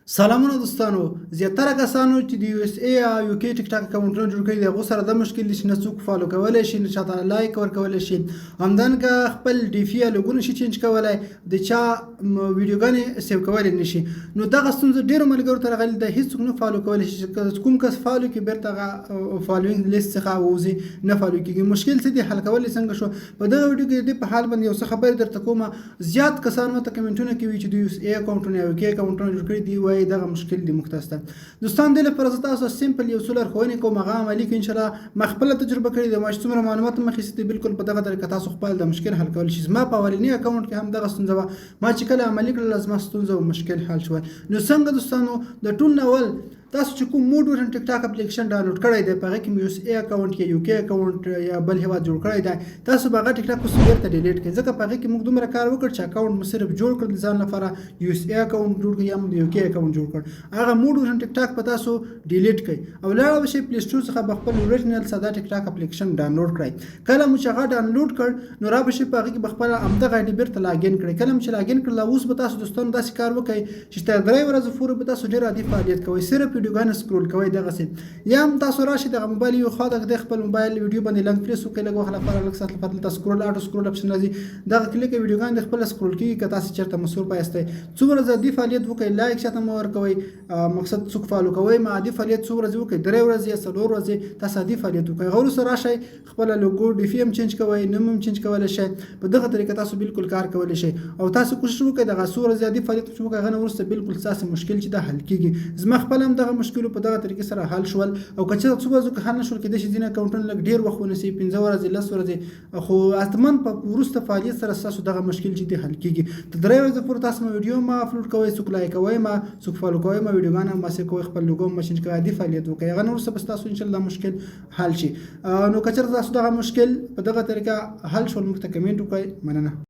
سلامونه دوستانو زیاتره کسانو چې د یو اس ای او یو کې ټیک ټاک اکاونټونه جوړ کړي دي هغو سره دا مشکل دي چې نه څوک فالو کولی شي نه چاته لایک ورکولی شي همدارنګه خپل ډیفي یا لوګونه شي چینج کولی د چا ویډیوګانې سیو کولی نه شي نو دغه ستونزه ډېرو ملګرو ته راغلې ده هېڅوک نه فالو کولی شي چې کوم کس فالو کړي بیرته هغه فالوینګ لیست څخه ووځي نه فالو کېږي مشکل څه دی حل کول یې څنګه شو په دغه ویډیو کې د دې په حال باندې یو څه خبرې درته کومه زیات کسان ماته کمنټونه کوي چې د یو اس ای اکاونټونه یا یو کې اکاونټونه جوړ کړي دي وایي دغه مشکل دی مختص ته دوستان دې لپاره زه تاسو سمپل یو څو لارښوونې کوم هغه عملي کړئ انشاءالله ما خپله تجربه کړې ده ما چې څومره معلومات مې اخیستي دي بالکل په دغه طریقه تاسو خپل د مشکل حل کولی شئ زما په اولني اکاونټ کې هم دغه ستونزه وه ما چې کله عملي کړله زما ستونزه او مشکل حل شول نو څنګه دوستانو د ټول نه اول تاسو چې کوم موډ ورن ټیک ټاک اپلیکیشن ډاونلوډ کړی دی په هغه کې مې یو اس ای اکاونټ یا یو کې اکاونټ یا بل هېواد جوړ کړی دی تاسو به هغه ټیک ټاک اوس بیرته ډیلیټ کړئ ځکه په هغه کې موږ دومره کار وکړ چې اکاونټ مو صرف جوړ کړ د ځان لپاره یو اس ای اکاونټ جوړ کړ یا مو د یو کې اکاونټ جوړ کړ هغه موډ ورن ټیک ټاک په تاسو ډیلیټ کړئ او لاړه به شئ پلی سټور څخه به خپل اوریجنل ساده ټیک ټاک اپلیکیشن ډاونلوډ کړئ کله مو چې هغه ډاونلوډ کړ نو را به شئ په هغه کې به خپله همدغه آی ډي بیرته لاګین کړئ کله مو چې لاګین کړله اوس به تاسو دوستانو داسې کار وکړئ چې تر 3 ورځې پورې به تاسو ډېر عادي فعالیت کوئ صرف ویډیوګانې سکرول کوئ دغسې یا هم تاسو راشئ دغه موبایل یو خوا د خپل موبایل ویډیو باندې لنګ پریس وکړئ لږ وخت لپاره لږ ساعت لپاره دلته سکرول اټو سکرول اپشن راځي دغه کلیک کړئ ویډیوګانې د خپله سکرول کېږي که تاسو چېرته مصروفه یاستئ څو ورځې عادي فعالیت وکړئ لایک چاته مه ورکوئ مقصد څوک فالو کوئ ما عادي فعالیت څو ورځې وکړئ 3 ورځې یا 4 ورځې تاسو عادي فعالیت وکړئ هغه وروسته راشئ خپله لوګو ډیفي هم چینج کوئ نوم هم چینج کولی شئ په دغه طریقه تاسو بالکل کار کولی شئ او تاسو کوشش وکړئ دغه څو ورځې عادي فعالیت چې وکړئ هغه نه وروسته بالکل ستاسې مشکل چې دا حل کېږي زما خپل هم دغه مشکلو په دغه طریقې سره حل شول او که چېرته څو ورځو کې حل نه شول کېدای شي ځینې اکاونټونه لږ ډېر وخت ونیسي 15 ورځې 10 ورځې خو حتماً په وروسته فعالیت سره ستاسو دغه مشکل چې دی حل کېږي تر 3 ورځې پورې تاسو ما ویډیو ما اپلوډ کوئ څوک لایک کوئ ما څوک فالو کوئ ما ویډیوګانې ما سیو کوئ خپل لوګو ما چینج کوئ عادي فعالیت وکړئ هغه نه وروسته به ستاسو انشاءالله مشکل حل شي نو که چېرته تاسو دغه مشکل په دغه طریقه حل شول موږ ته کمنټ وکړئ مننه